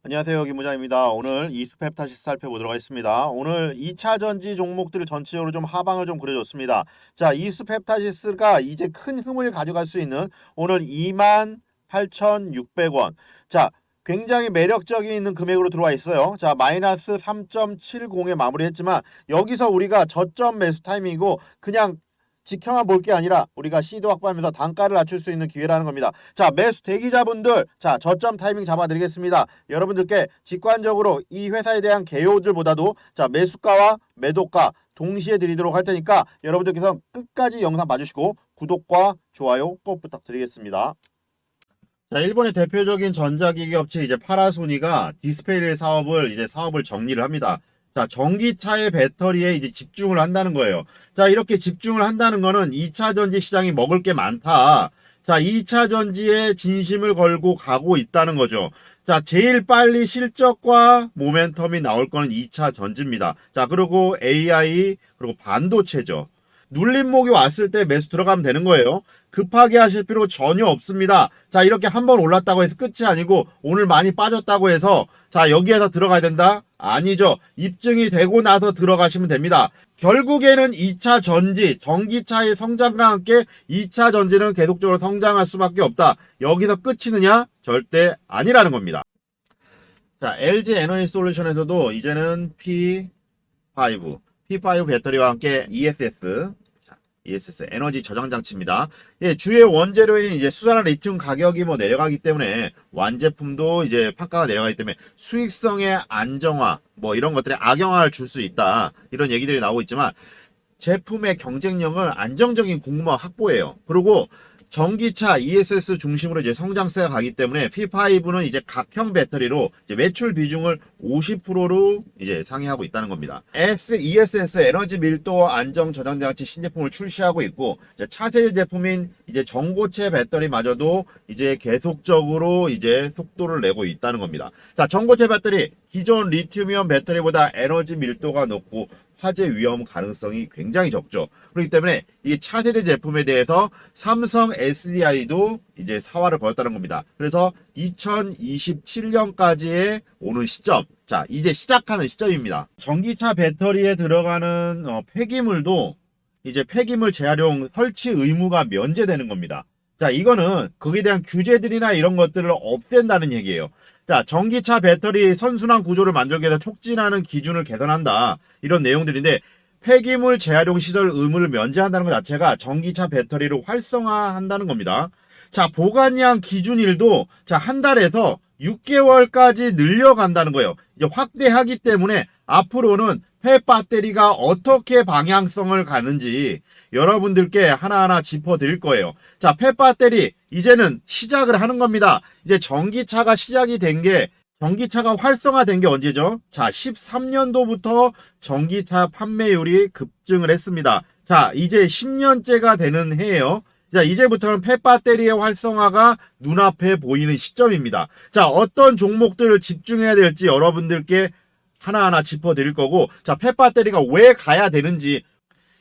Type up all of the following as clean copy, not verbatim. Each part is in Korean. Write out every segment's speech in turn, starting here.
안녕하세요. 김부장입니다. 오늘 이수펩타시스 살펴보도록 하겠습니다. 오늘 2차 전지 종목들을 전체적으로 좀 하방을 좀 그려줬습니다. 자, 이수펩타시스가 이제 큰 흐름을 가져갈 수 있는 오늘 28,600원. 자, 굉장히 매력적인 있는 금액으로 들어와 있어요. 자, 마이너스 3.70에 마무리했지만 여기서 우리가 저점 매수 타이밍이고 그냥 지켜만 볼 게 아니라 우리가 시도 확보하면서 단가를 낮출 수 있는 기회라는 겁니다. 자, 매수 대기자분들, 자, 저점 타이밍 잡아드리겠습니다. 여러분들께 직관적으로 이 회사에 대한 개요들보다도 자, 매수가와 매도가 동시에 드리도록 할 테니까 여러분들께서 끝까지 영상 봐주시고 구독과 좋아요 꼭 부탁드리겠습니다. 자, 일본의 대표적인 전자기기 업체 이제 파라소니가 디스플레이 사업을 정리를 합니다. 자, 전기차의 배터리에 이제 집중을 한다는 거예요. 자, 이렇게 집중을 한다는 거는 2차 전지 시장이 먹을 게 많다. 자, 2차 전지에 진심을 걸고 가고 있다는 거죠. 자, 제일 빨리 실적과 모멘텀이 나올 거는 2차 전지입니다. 자, 그리고 AI, 그리고 반도체죠. 눌림목이 왔을 때 매수 들어가면 되는 거예요. 급하게 하실 필요 전혀 없습니다. 자, 이렇게 한번 올랐다고 해서 끝이 아니고 오늘 많이 빠졌다고 해서 자, 여기에서 들어가야 된다? 아니죠. 입증이 되고 나서 들어가시면 됩니다. 결국에는 2차 전지, 전기차의 성장과 함께 2차 전지는 계속적으로 성장할 수밖에 없다. 여기서 끝이느냐? 절대 아니라는 겁니다. 자, LG 에너지 솔루션에서도 이제는 P5 배터리와 함께 ESS 에너지 저장 장치입니다. 예, 주의 원재료인 이제 수산화 리튬 가격이 내려가기 때문에 완제품도 이제 판가가 내려가기 때문에 수익성의 안정화 이런 것들에 악영향을 줄 수 있다. 이런 얘기들이 나오고 있지만 제품의 경쟁력은 안정적인 공급망 확보예요. 그리고 전기차 ESS 중심으로 이제 성장세가 가기 때문에 P5는 이제 각형 배터리로 이제 매출 비중을 50%로 이제 상회하고 있다는 겁니다. ESS 에너지 밀도 안정 저장 장치 신제품을 출시하고 있고 이제 차세대 제품인 이제 전고체 배터리마저도 이제 계속적으로 이제 속도를 내고 있다는 겁니다. 자, 전고체 배터리 기존 리튬이온 배터리보다 에너지 밀도가 높고 화재 위험 가능성이 굉장히 적죠. 그렇기 때문에 이 차세대 제품에 대해서 삼성 SDI도 이제 사활을 걸었다는 겁니다. 그래서 2027년까지의 오는 시점, 자, 이제 시작하는 시점입니다. 전기차 배터리에 들어가는 폐기물도 이제 폐기물 재활용 설치 의무가 면제되는 겁니다. 자, 이거는 거기에 대한 규제들이나 이런 것들을 없앤다는 얘기예요. 자, 전기차 배터리 선순환 구조를 만들기 위해서 촉진하는 기준을 개선한다. 이런 내용들인데 폐기물 재활용 시설 의무를 면제한다는 것 자체가 전기차 배터리를 활성화한다는 겁니다. 자, 보관량 기준일도 자, 한 달에서 6개월까지 늘려간다는 거예요. 이제 확대하기 때문에 앞으로는 폐배터리가 어떻게 방향성을 가는지 여러분들께 하나하나 짚어드릴 거예요. 자, 폐배터리 이제는 시작을 하는 겁니다. 이제 전기차가 시작이 된 게 전기차가 활성화된 게 언제죠? 자, 13년도부터 전기차 판매율이 급증을 했습니다. 자, 이제 10년째가 되는 해예요. 자, 이제부터는 폐배터리의 활성화가 눈앞에 보이는 시점입니다. 자, 어떤 종목들을 집중해야 될지 여러분들께 하나하나 짚어드릴 거고, 자, 폐배터리가 왜 가야 되는지,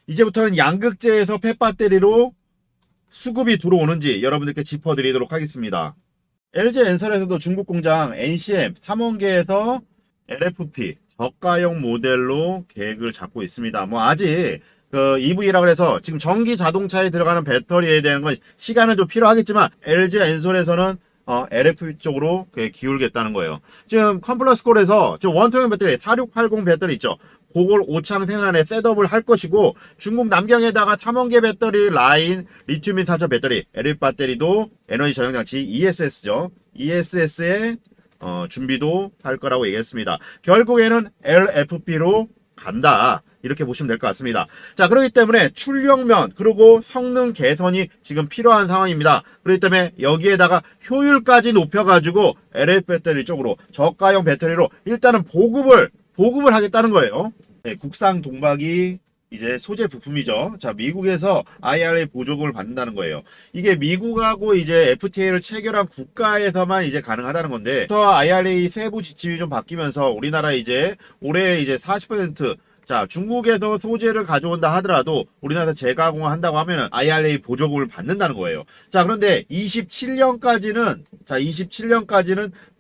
이제부터는 양극재에서 폐배터리로 수급이 들어오는지 여러분들께 짚어드리도록 하겠습니다. LG엔설에서도 중국 공장 NCM 3원계에서 LFP 저가형 모델로 계획을 잡고 있습니다. 아직 EV라고 해서 지금 전기 자동차에 들어가는 배터리에 대한 건 시간은 좀 필요하겠지만 LG엔솔에서는 LFP 쪽으로 기울겠다는 거예요. 지금 컴플러스콜에서 지금 원통형 배터리 4680 배터리 있죠. 그걸 오창 생산에 셋업을 할 것이고 중국 남경에다가 탐원계 배터리 라인 리튬인 산소 배터리 LF 배터리도 에너지 저장 장치 ESS죠. ESS의 준비도 할 거라고 얘기했습니다. 결국에는 LFP로 간다. 이렇게 보시면 될 것 같습니다. 자, 그렇기 때문에 출력면 그리고 성능 개선이 지금 필요한 상황입니다. 그렇기 때문에 여기에다가 효율까지 높여가지고 LF 배터리 쪽으로 저가형 배터리로 일단은 보급을 하겠다는 거예요. 네, 국산 동박이 이제 소재 부품이죠. 자, 미국에서 IRA 보조금을 받는다는 거예요. 이게 미국하고 이제 FTA를 체결한 국가에서만 이제 가능하다는 건데, IRA 세부 지침이 좀 바뀌면서 우리나라 이제 올해 이제 40% 자, 중국에서 소재를 가져온다 하더라도 우리나라에서 재가공을 한다고 하면은 IRA 보조금을 받는다는 거예요. 자, 그런데 27년까지는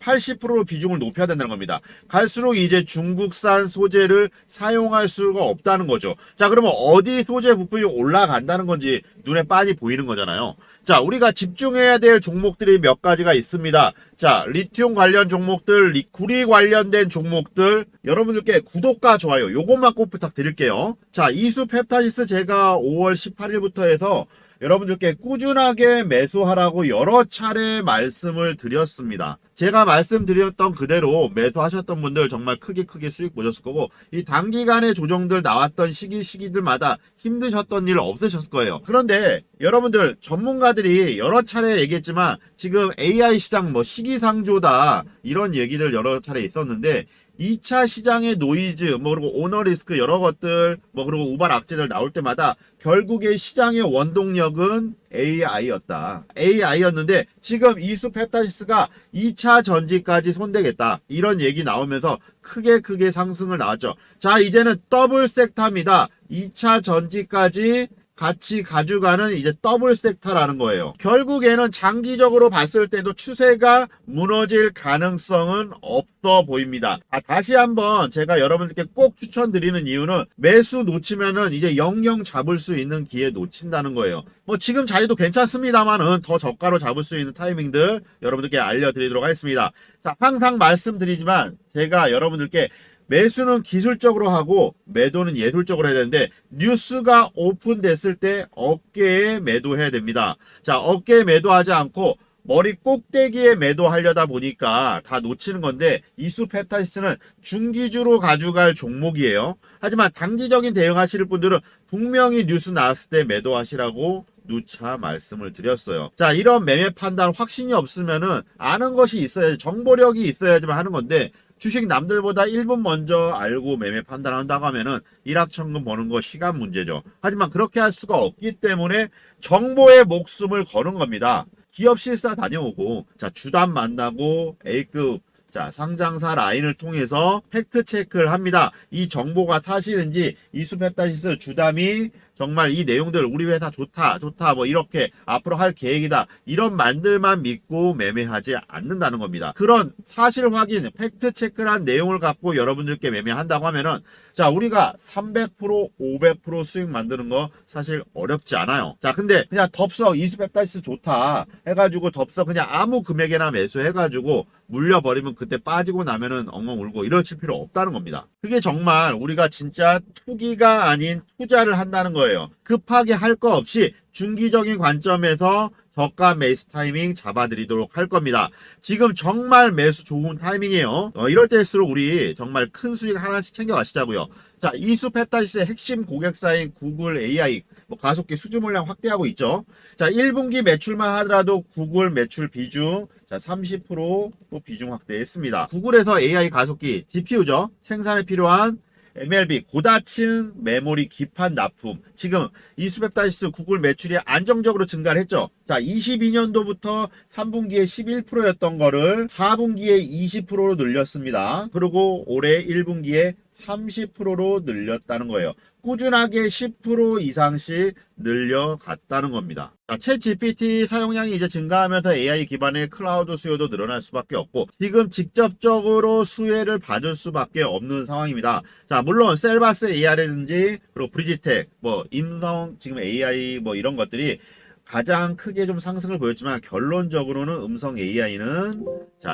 80%로 비중을 높여야 된다는 겁니다. 갈수록 이제 중국산 소재를 사용할 수가 없다는 거죠. 자, 그러면 어디 소재 부품이 올라간다는 건지 눈에 빤히 보이는 거잖아요. 자, 우리가 집중해야 될 종목들이 몇 가지가 있습니다. 자, 리튬 관련 종목들, 구리 관련된 종목들, 여러분들께 구독과 좋아요 요것만 꼭 부탁드릴게요. 자, 이수펩타시스 제가 5월 18일부터 해서 여러분들께 꾸준하게 매수하라고 여러 차례 말씀을 드렸습니다. 제가 말씀드렸던 그대로 매수하셨던 분들 정말 크게 수익 보셨을 거고, 이 단기간에 조정들 나왔던 시기들마다 힘드셨던 일 없으셨을 거예요. 그런데 여러분들 전문가들이 여러 차례 얘기했지만 지금 AI 시장 시기상조다 이런 얘기들 여러 차례 있었는데, 2차 시장의 노이즈, 그리고 오너 리스크 여러 것들, 그리고 우발 악재들 나올 때마다 결국에 시장의 원동력은 AI였는데 지금 이수펩타시스가 2차 전지까지 손대겠다. 이런 얘기 나오면서 크게 상승을 나왔죠. 자, 이제는 더블 섹터입니다. 2차 전지까지 같이 가져가는 이제 더블 섹터라는 거예요. 결국에는 장기적으로 봤을 때도 추세가 무너질 가능성은 없어 보입니다. 다시 한번 제가 여러분들께 꼭 추천드리는 이유는 매수 놓치면은 이제 영영 잡을 수 있는 기회 놓친다는 거예요. 지금 자리도 괜찮습니다만은 더 저가로 잡을 수 있는 타이밍들 여러분들께 알려드리도록 하겠습니다. 자, 항상 말씀드리지만 제가 여러분들께 매수는 기술적으로 하고 매도는 예술적으로 해야 되는데, 뉴스가 오픈됐을 때 어깨에 매도해야 됩니다. 자, 어깨에 매도하지 않고 머리 꼭대기에 매도하려다 보니까 다 놓치는 건데, 이수펩타시스는 중기주로 가져갈 종목이에요. 하지만 단기적인 대응하실 분들은 분명히 뉴스 나왔을 때 매도하시라고 누차 말씀을 드렸어요. 자, 이런 매매 판단 확신이 없으면은 아는 것이 있어야지, 정보력이 있어야지만 하는 건데, 주식 남들보다 1분 먼저 알고 매매 판단한다고 하면은 일확천금 버는 거 시간 문제죠. 하지만 그렇게 할 수가 없기 때문에 정보에 목숨을 거는 겁니다. 기업 실사 다녀오고, 자, 주담 만나고 A급 상장사 라인을 통해서 팩트 체크를 합니다. 이 정보가 사실인지, 이수펩타시스 주담이 정말 이 내용들 우리 회사 좋다 이렇게 앞으로 할 계획이다, 이런 말들만 믿고 매매하지 않는다는 겁니다. 그런 사실 확인, 팩트 체크란 내용을 갖고 여러분들께 매매한다고 하면은, 자, 우리가 300% 500% 수익 만드는 거 사실 어렵지 않아요. 자, 근데 그냥 덥석 이수펩타시스 좋다 해가지고 덥석 그냥 아무 금액에나 매수해가지고 물려버리면 그때 빠지고 나면은 엉엉 울고 이러실 필요 없다는 겁니다. 그게 정말 우리가 진짜 투기가 아닌 투자를 한다는 거예요. 급하게 할 거 없이 중기적인 관점에서 저가 매수 타이밍 잡아드리도록 할 겁니다. 지금 정말 매수 좋은 타이밍이에요. 이럴 때일수록 우리 정말 큰 수익 하나씩 챙겨가시자고요. 자, 이수펩타시스의 핵심 고객사인 구글 AI 가속기 수주 물량 확대하고 있죠. 자, 1분기 매출만 하더라도 구글 매출 비중 30% 비중 확대했습니다. 구글에서 AI 가속기 GPU죠. 생산에 필요한 MLB 고다층 메모리 기판 납품, 지금 이수펩타시스 구글 매출이 안정적으로 증가를 했죠. 자, 22년도부터 3분기에 11%였던 거를 4분기에 20%로 늘렸습니다. 그리고 올해 1분기에 30%로 늘렸다는 거예요. 꾸준하게 10% 이상씩 늘려갔다는 겁니다. 챗 GPT 사용량이 이제 증가하면서 AI 기반의 클라우드 수요도 늘어날 수밖에 없고, 지금 직접적으로 수혜를 받을 수밖에 없는 상황입니다. 자, 물론 셀바스 AI라든지 그리고 브리지텍, 인성 지금 AI 이런 것들이 가장 크게 좀 상승을 보였지만, 결론적으로는 음성 AI는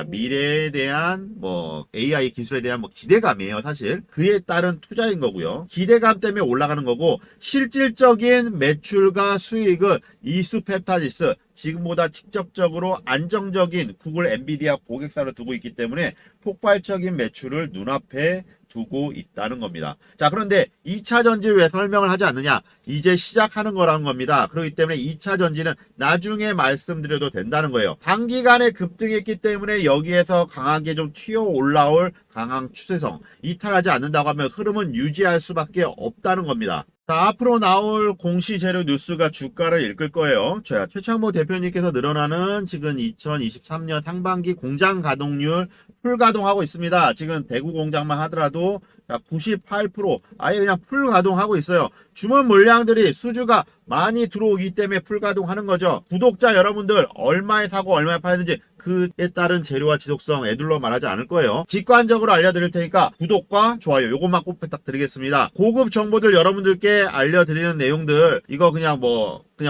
미래에 대한 AI 기술에 대한 기대감이에요. 사실 그에 따른 투자인 거고요. 기대감 때문에 올라가는 거고, 실질적인 매출과 수익은 이수펩타시스 지금보다 직접적으로 안정적인 구글 엔비디아 고객사로 두고 있기 때문에 폭발적인 매출을 눈앞에 두고 있다는 겁니다. 자, 그런데 2차 전지 왜 설명을 하지 않느냐? 이제 시작하는 거라는 겁니다. 그렇기 때문에 2차 전지는 나중에 말씀드려도 된다는 거예요. 단기간에 급등했기 때문에 여기에서 강하게 좀 튀어 올라올 강한 추세성, 이탈하지 않는다고 하면 흐름은 유지할 수밖에 없다는 겁니다. 자, 앞으로 나올 공시재료 뉴스가 주가를 이끌 거예요. 자, 최창모 대표님께서 늘어나는 지금 2023년 상반기 공장 가동률 풀 가동하고 있습니다. 지금 대구 공장만 하더라도 98% 아예 그냥 풀 가동하고 있어요. 주문 물량들이 수주가 많이 들어오기 때문에 풀 가동하는 거죠. 구독자 여러분들 얼마에 사고 얼마에 팔는지 그에 따른 재료와 지속성 애둘러 말하지 않을 거예요. 직관적으로 알려드릴 테니까 구독과 좋아요 요것만 꼭 부탁드리겠습니다. 고급 정보들 여러분들께 알려드리는 내용들 이거 그냥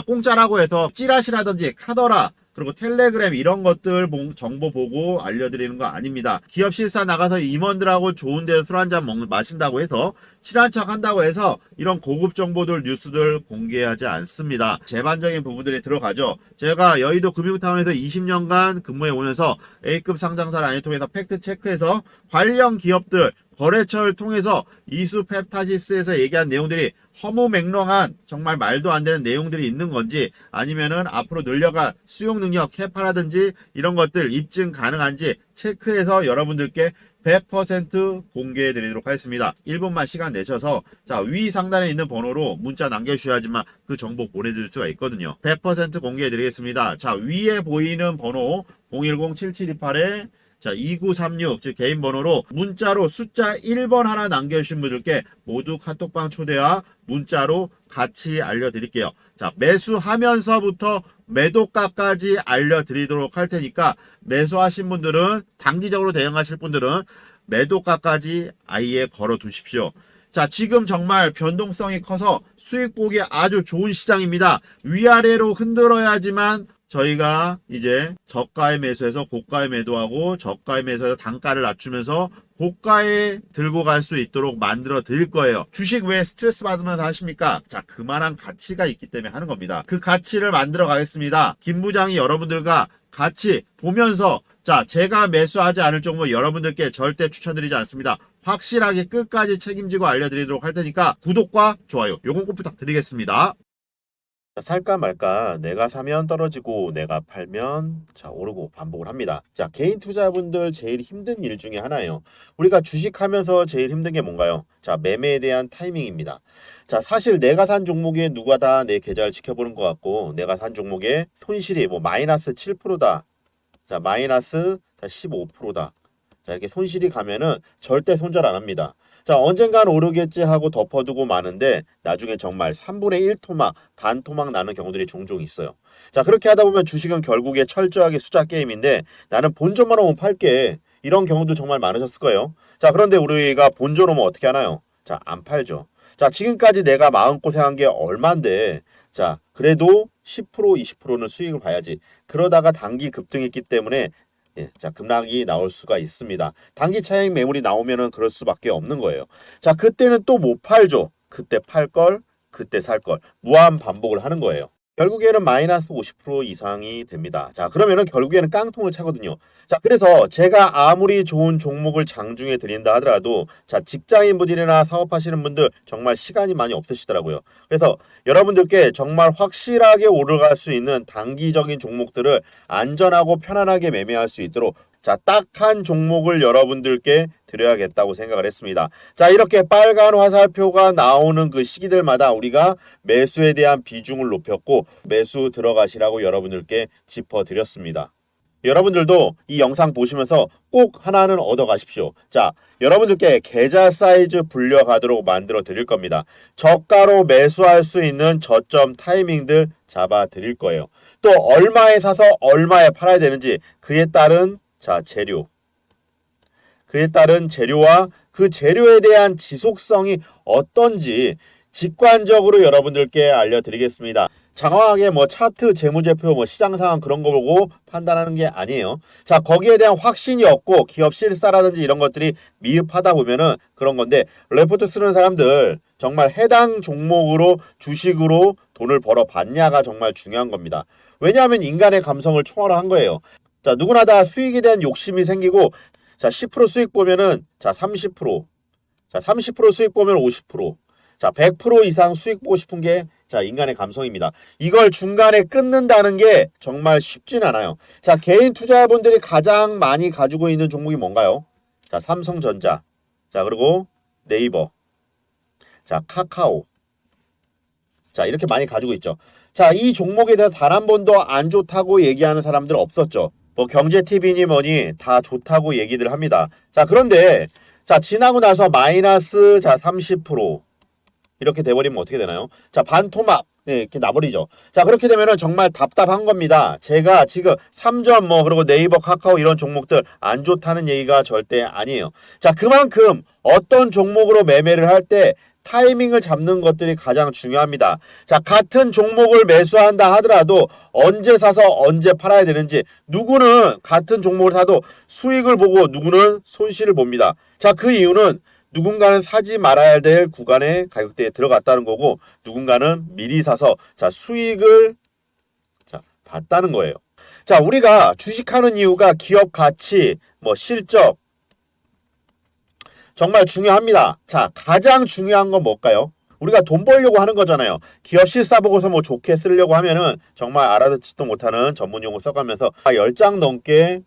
공짜라고 해서 찌라시라든지 카더라 그리고 텔레그램 이런 것들 정보 보고 알려드리는 거 아닙니다. 기업 실사 나가서 임원들하고 좋은 데서 술 한잔 마신다고 해서 친한 척 한다고 해서 이런 고급 정보들 뉴스들 공개하지 않습니다. 제반적인 부분들이 들어가죠. 제가 여의도 금융타운에서 20년간 근무해 오면서 A급 상장사를 안에 통해서 팩트 체크해서 관련 기업들 거래처를 통해서 이수펩타시스에서 얘기한 내용들이 허무맹랑한 정말 말도 안 되는 내용들이 있는 건지 아니면은 앞으로 늘려갈 수용 능력 캐파라든지 이런 것들 입증 가능한지 체크해서 여러분들께 100% 공개해 드리도록 하겠습니다. 1분만 시간 내셔서 자, 위 상단에 있는 번호로 문자 남겨주셔야지만 그 정보 보내드릴 수가 있거든요. 100% 공개해 드리겠습니다. 자, 위에 보이는 번호 010-7728에 자, 2936, 즉 개인 번호로 문자로 숫자 1번 하나 남겨주신 분들께 모두 카톡방 초대와 문자로 같이 알려드릴게요. 자, 매수하면서부터 매도가까지 알려드리도록 할 테니까 매수하신 분들은 단기적으로 대응하실 분들은 매도가까지 아예 걸어 두십시오. 자, 지금 정말 변동성이 커서 수익 보기 아주 좋은 시장입니다. 위아래로 흔들어야지만 저희가 이제 저가에 매수해서 고가에 매도하고 저가에 매수해서 단가를 낮추면서 고가에 들고 갈 수 있도록 만들어 드릴 거예요. 주식 왜 스트레스 받으면서 하십니까? 자, 그만한 가치가 있기 때문에 하는 겁니다. 그 가치를 만들어 가겠습니다. 김 부장이 여러분들과 같이 보면서 자, 제가 매수하지 않을 정도 여러분들께 절대 추천드리지 않습니다. 확실하게 끝까지 책임지고 알려드리도록 할 테니까 구독과 좋아요 요건 꼭 부탁드리겠습니다. 살까 말까 내가 사면 떨어지고 내가 팔면 자 오르고 반복을 합니다. 자, 개인 투자분들 제일 힘든 일 중에 하나예요. 우리가 주식하면서 제일 힘든 게 뭔가요? 자, 매매에 대한 타이밍입니다. 자, 사실 내가 산 종목에 누가 다 내 계좌를 지켜보는 것 같고 내가 산 종목에 손실이 마이너스 7%다. 자, 마이너스 15%다. 자, 이렇게 손실이 가면은 절대 손절 안 합니다. 자, 언젠간 오르겠지 하고 덮어두고 마는데 나중에 정말 3분의 1 토막, 반 토막 나는 경우들이 종종 있어요. 자, 그렇게 하다 보면 주식은 결국에 철저하게 숫자 게임인데 나는 본전만 오면 팔게. 이런 경우도 정말 많으셨을 거예요. 자, 그런데 우리가 본전 오면 어떻게 하나요? 자, 안 팔죠. 자, 지금까지 내가 마음고생한 게 얼만데 자, 그래도 10% 20%는 수익을 봐야지. 그러다가 단기 급등했기 때문에 자, 급락이 나올 수가 있습니다. 단기 차익 매물이 나오면은 그럴 수밖에 없는 거예요. 자, 그때는 또 못 팔죠. 그때 팔 걸, 그때 살 걸. 무한 반복을 하는 거예요. 결국에는 마이너스 50% 이상이 됩니다. 자, 그러면은 결국에는 깡통을 차거든요. 자, 그래서 제가 아무리 좋은 종목을 장중에 드린다 하더라도 자, 직장인분들이나 사업하시는 분들 정말 시간이 많이 없으시더라고요. 그래서 여러분들께 정말 확실하게 오르갈 수 있는 단기적인 종목들을 안전하고 편안하게 매매할 수 있도록 자, 딱 한 종목을 여러분들께 드려야겠다고 생각을 했습니다. 자, 이렇게 빨간 화살표가 나오는 그 시기들마다 우리가 매수에 대한 비중을 높였고 매수 들어가시라고 여러분들께 짚어드렸습니다. 여러분들도 이 영상 보시면서 꼭 하나는 얻어 가십시오. 자, 여러분들께 계좌 사이즈 불려가도록 만들어 드릴 겁니다. 저가로 매수할 수 있는 저점 타이밍들 잡아 드릴 거예요. 또 얼마에 사서 얼마에 팔아야 되는지 그에 따른 자, 재료. 그에 따른 재료와 그 재료에 대한 지속성이 어떤지 직관적으로 여러분들께 알려드리겠습니다. 장황하게 차트, 재무제표, 시장 상황 그런 거 보고 판단하는 게 아니에요. 자, 거기에 대한 확신이 없고 기업 실사라든지 이런 것들이 미흡하다 보면은 그런 건데 레포트 쓰는 사람들 정말 해당 종목으로 주식으로 돈을 벌어 봤냐가 정말 중요한 겁니다. 왜냐하면 인간의 감성을 초월한 거예요. 자, 누구나 다 수익에 대한 욕심이 생기고 자, 10% 수익 보면은 자, 30%. 자, 30% 수익 보면 50%. 자, 100% 이상 수익 보고 싶은 게 자, 인간의 감성입니다. 이걸 중간에 끊는다는 게 정말 쉽진 않아요. 자, 개인 투자자분들이 가장 많이 가지고 있는 종목이 뭔가요? 자, 삼성전자. 자, 그리고 네이버. 자, 카카오. 자, 이렇게 많이 가지고 있죠. 자, 이 종목에 대해서 단 한 번도 안 좋다고 얘기하는 사람들 없었죠. 경제TV니 뭐니 다 좋다고 얘기들 합니다. 자, 그런데 자, 지나고 나서 마이너스 자, 30% 이렇게 돼버리면 어떻게 되나요? 자, 반토막. 네, 이렇게 나버리죠. 자, 그렇게 되면은 정말 답답한 겁니다. 제가 지금 3점 그리고 네이버, 카카오 이런 종목들 안 좋다는 얘기가 절대 아니에요. 자, 그만큼 어떤 종목으로 매매를 할 때 타이밍을 잡는 것들이 가장 중요합니다. 자, 같은 종목을 매수한다 하더라도 언제 사서 언제 팔아야 되는지, 누구는 같은 종목을 사도 수익을 보고 누구는 손실을 봅니다. 자, 그 이유는 누군가는 사지 말아야 될 구간의 가격대에 들어갔다는 거고, 누군가는 미리 사서 자, 수익을 봤다는 거예요. 자, 우리가 주식하는 이유가 기업 가치, 실적 정말 중요합니다. 자, 가장 중요한 건 뭘까요? 우리가 돈 벌려고 하는 거잖아요. 기업 실사 보고서 좋게 쓰려고 하면은 정말 알아듣지도 못하는 전문 용어 써가면서 10장 넘게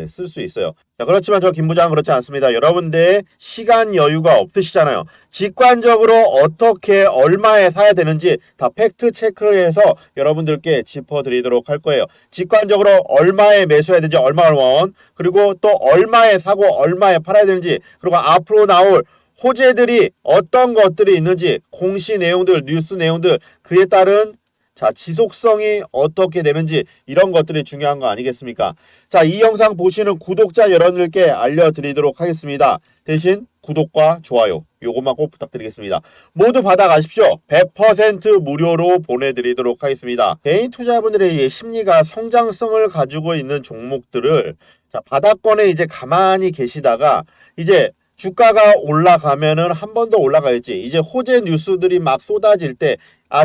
쓸 수 있어요. 자, 그렇지만 저 김 부장은 그렇지 않습니다. 여러분들 시간 여유가 없으시잖아요. 직관적으로 어떻게 얼마에 사야 되는지 다 팩트 체크를 해서 여러분들께 짚어드리도록 할 거예요. 직관적으로 얼마에 매수해야 되는지, 얼마 원, 그리고 또 얼마에 사고 얼마에 팔아야 되는지, 그리고 앞으로 나올 호재들이 어떤 것들이 있는지, 공시 내용들, 뉴스 내용들, 그에 따른 자, 지속성이 어떻게 되는지, 이런 것들이 중요한 거 아니겠습니까? 자, 이 영상 보시는 구독자 여러분들께 알려드리도록 하겠습니다. 대신 구독과 좋아요 요것만 꼭 부탁드리겠습니다. 모두 받아가십시오. 100% 무료로 보내드리도록 하겠습니다. 개인 투자자분들의 심리가 성장성을 가지고 있는 종목들을 자, 바닥권에 이제 가만히 계시다가 이제 주가가 올라가면은 한 번 더 올라가야지. 이제 호재 뉴스들이 막 쏟아질 때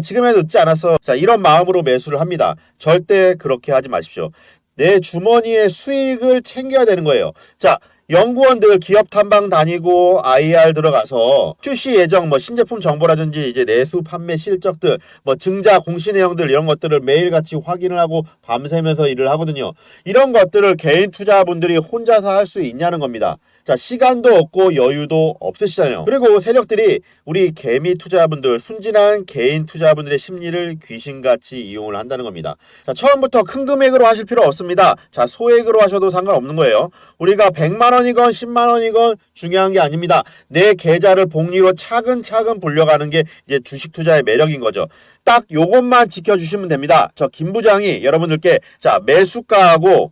지금에 늦지 않았어. 자, 이런 마음으로 매수를 합니다. 절대 그렇게 하지 마십시오. 내 주머니의 수익을 챙겨야 되는 거예요. 자, 연구원들 기업 탐방 다니고 IR 들어가서 출시 예정 신제품 정보라든지 이제 내수 판매 실적들 증자 공시 내용들 이런 것들을 매일같이 확인을 하고 밤새면서 일을 하거든요. 이런 것들을 개인 투자분들이 혼자서 할 수 있냐는 겁니다. 자, 시간도 없고 여유도 없으시잖아요. 그리고 세력들이 우리 개미 투자분들, 순진한 개인 투자분들의 심리를 귀신같이 이용을 한다는 겁니다. 자, 처음부터 큰 금액으로 하실 필요 없습니다. 자, 소액으로 하셔도 상관없는 거예요. 우리가 100만 원이건 10만 원이건 중요한 게 아닙니다. 내 계좌를 복리로 차근차근 불려가는 게 이제 주식 투자의 매력인 거죠. 딱 요것만 지켜주시면 됩니다. 저 김 부장이 여러분들께 자, 매수가하고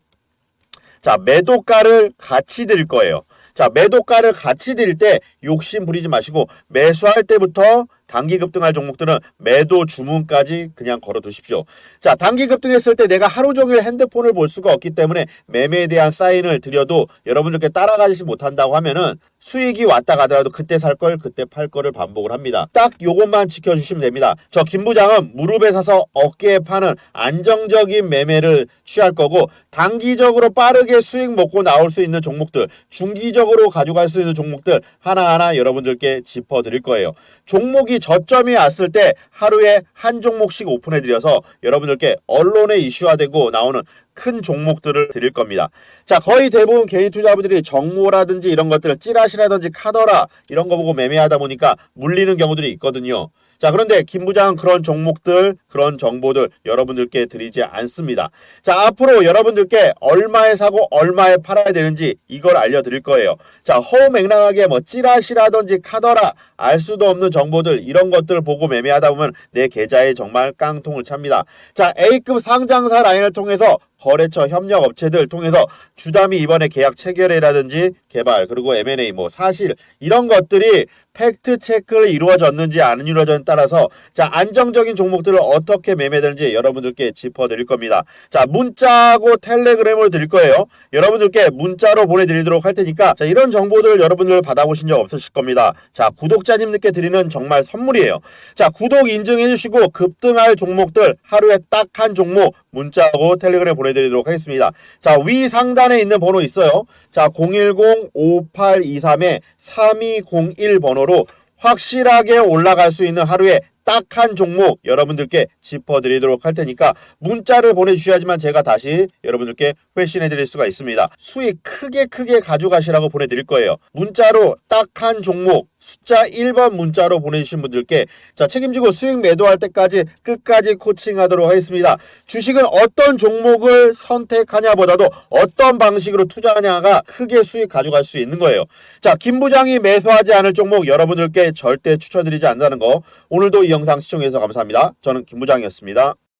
자, 매도가를 같이 드릴 거예요. 자, 매도가를 같이 드릴 때 욕심 부리지 마시고 매수할 때부터 단기 급등할 종목들은 매도 주문까지 그냥 걸어 두십시오. 자, 단기 급등했을 때 내가 하루 종일 핸드폰을 볼 수가 없기 때문에 매매에 대한 사인을 드려도 여러분들께 따라가지 못한다고 하면은 수익이 왔다 가더라도 그때 살 걸 그때 팔 거를 반복을 합니다. 딱 요것만 지켜주시면 됩니다. 저 김 부장은 무릎에 사서 어깨에 파는 안정적인 매매를 취할 거고, 단기적으로 빠르게 수익 먹고 나올 수 있는 종목들, 중기적으로 가져갈 수 있는 종목들 하나하나 여러분들께 짚어드릴 거예요. 종목이 저점이 왔을 때 하루에 한 종목씩 오픈해드려서 여러분들께 언론에 이슈화되고 나오는 큰 종목들을 드릴 겁니다. 자, 거의 대부분 개인 투자분들이 정모라든지 이런 것들을 찌라시라든지 카더라 이런 거 보고 매매하다 보니까 물리는 경우들이 있거든요. 자, 그런데 김 부장은 그런 종목들, 그런 정보들 여러분들께 드리지 않습니다. 자, 앞으로 여러분들께 얼마에 사고 얼마에 팔아야 되는지 이걸 알려드릴 거예요. 자, 허무맹랑하게 찌라시라든지 카더라 알 수도 없는 정보들 이런 것들을 보고 매매하다 보면 내 계좌에 정말 깡통을 찹니다. 자, A급 상장사 라인을 통해서 거래처 협력 업체들 통해서 주담이 이번에 계약 체결이라든지 개발 그리고 M&A 사실 이런 것들이 팩트 체크를 이루어졌는지 안 이루어졌는지 따라서 자, 안정적인 종목들을 어떻게 매매되는지 여러분들께 짚어드릴 겁니다. 자, 문자하고 텔레그램을 드릴 거예요. 여러분들께 문자로 보내드리도록 할 테니까 자, 이런 정보들 여러분들 받아보신 적 없으실 겁니다. 자, 구독자님들께 드리는 정말 선물이에요. 자, 구독 인증해 주시고 급등할 종목들 하루에 딱 한 종목 문자하고 텔레그램 보내드리도록 하겠습니다. 자, 위 상단에 있는 번호 있어요. 자, 010-5823-3201 번호로 확실하게 올라갈 수 있는 하루에 딱 딱 한 종목 여러분들께 짚어드리도록 할 테니까 문자를 보내주셔야지만 제가 다시 여러분들께 회신해드릴 수가 있습니다. 수익 크게 가져가시라고 보내드릴 거예요. 문자로 딱 한 종목 숫자 1번 문자로 보내주신 분들께 자 책임지고 수익 매도할 때까지 끝까지 코칭하도록 하겠습니다. 주식은 어떤 종목을 선택하냐 보다도 어떤 방식으로 투자하냐가 크게 수익 가져갈 수 있는 거예요. 자, 김 부장이 매수하지 않을 종목 여러분들께 절대 추천드리지 않는다는 거 오늘도 이 영상 시청해주셔서 감사합니다. 저는 김 부장이었습니다.